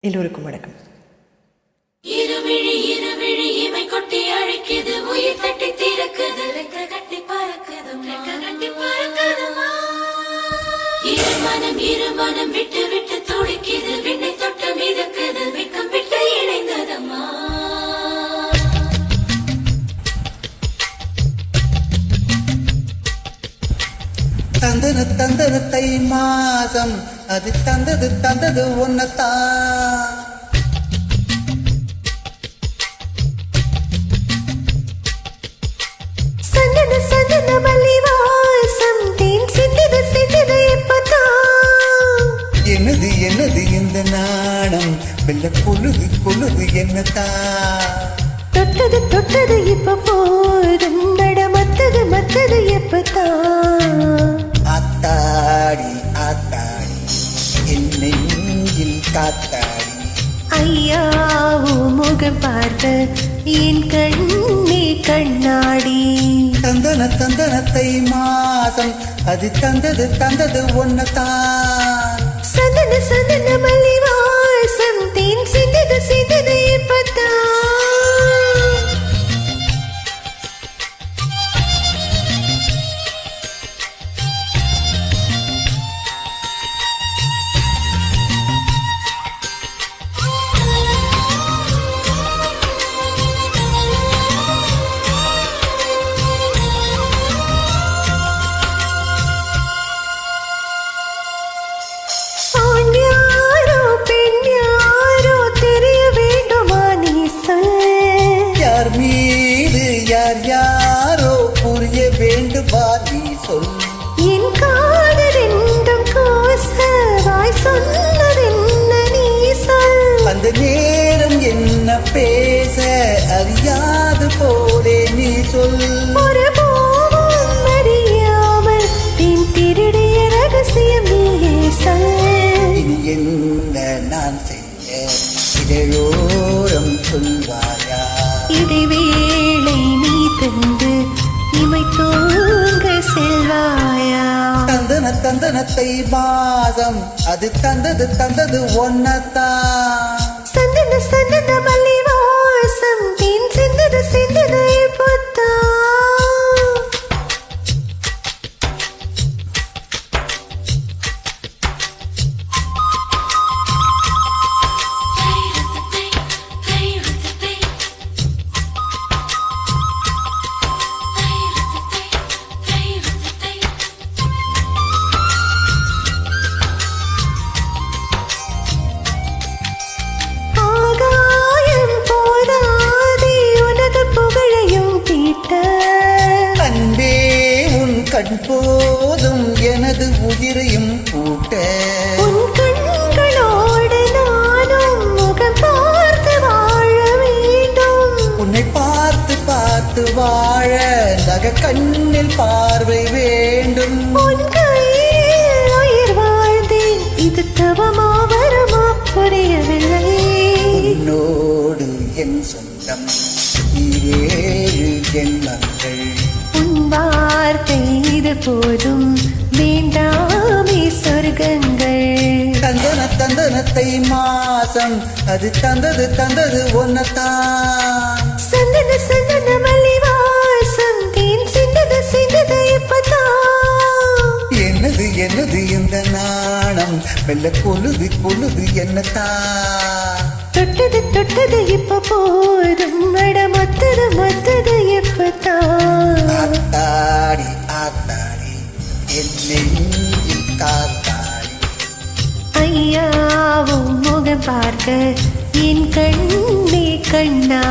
எல்லோருக்கும் வணக்கம். இருவிழி இருவிழி இமை கொட்டி அழைக்குது, உயிர் தட்டி தீரக்குது, ரெக்க கட்டி பறக்குது, ரெக்க கட்டி பறக்குதுமா. இருமனம் விட்டு விட்டு துடிக்குது, விண்ணை தொட்டு மிதக்குது, வெக்கம் விட்டு இணைந்ததம்மா. தந்தது தந்தது தை மாசம், அது தந்தது ஒன்னத்தான். சந்தன சந்தன மல்லி வாசம், தேன் சிந்தது சிந்தது எப்பதான். என்னது என்னது இந்த நாணம், வெள்ள கொழுது கொழுது என்னத்தான். தொட்டது தொட்டது இப்ப போதும், நட மத்தது மத்தது எப்பதான். ஆத்தாடி ஆத்தாடி என் நெஞ்சில் காத்தாடி. ஐயாவோ முகம் பார்த்த என் கண்ணே கண்ணாடி. தந்தன தந்தன தை மாசம், அது தந்தது ஒன்னத்தான். சந்தன சந்தன மல்லி வாசம், தேன் சிந்தது சிந்தது எப்பதான். யாரோ புரிய வேண்டுமா நீ சொல். என் காதரெண்டும் கோசவாய் சொன்னதென்ன நீ சொல். அந்த நேரம் என்ன பேச அறியாது போலே நீ சொல். ஒரு போவும் அறியாமல் பின் திருடிய ரகசியம் நீயே சொல். இனி என்ன நான் செய்ய இதழோரம் சொல்வாயா. இடைவேளை நீ தந்து இமை தூங்க செல்வாயா. தந்தன தை மாதம், அது தந்தது ஒன்னத்தான். சந்தன சந்தன மல்லி வாசம், தேன் சிந்தது சிந்தது எப்பதான். அன்பே உன் கண் போதும் எனது உயிரையும் கூட்ட. உன் கண்களோடு நானும் முகம் பார்த்து வாழ வேண்டும். உன்னை பார்த்து பார்த்து வாழ நக கண்ணில் பார்வை வேண்டும். உன் கையில் உயிர் வாழ்ந்தேன், இது தவமா வரமா புரியவில்லை. உன்னோடு என் சொந்தம் ஏழு ஜென்மங்கள். உன் வார்த்தை இது போதும், வேண்டாமே சொர்க்கங்கள். தந்தன தை மாசம், அது தந்தது ஒன்னத்தான். சந்தன சந்தன மல்லி வாசம், தேன் சிந்தது சிந்தது எப்பதான். என்னது இந்த நாணம், வெள்ள கொழுது என்னத்தான். தொட்டது தொட்டது இப்ப போதும், நட மத்தது மத்தது எப்பதான். ஆத்தாடி ஆத்தாடி என் நெஞ்சில் காத்தாடி. ஐயாவும் முகம் பார்க்க என் கண்ணே கண்ணா.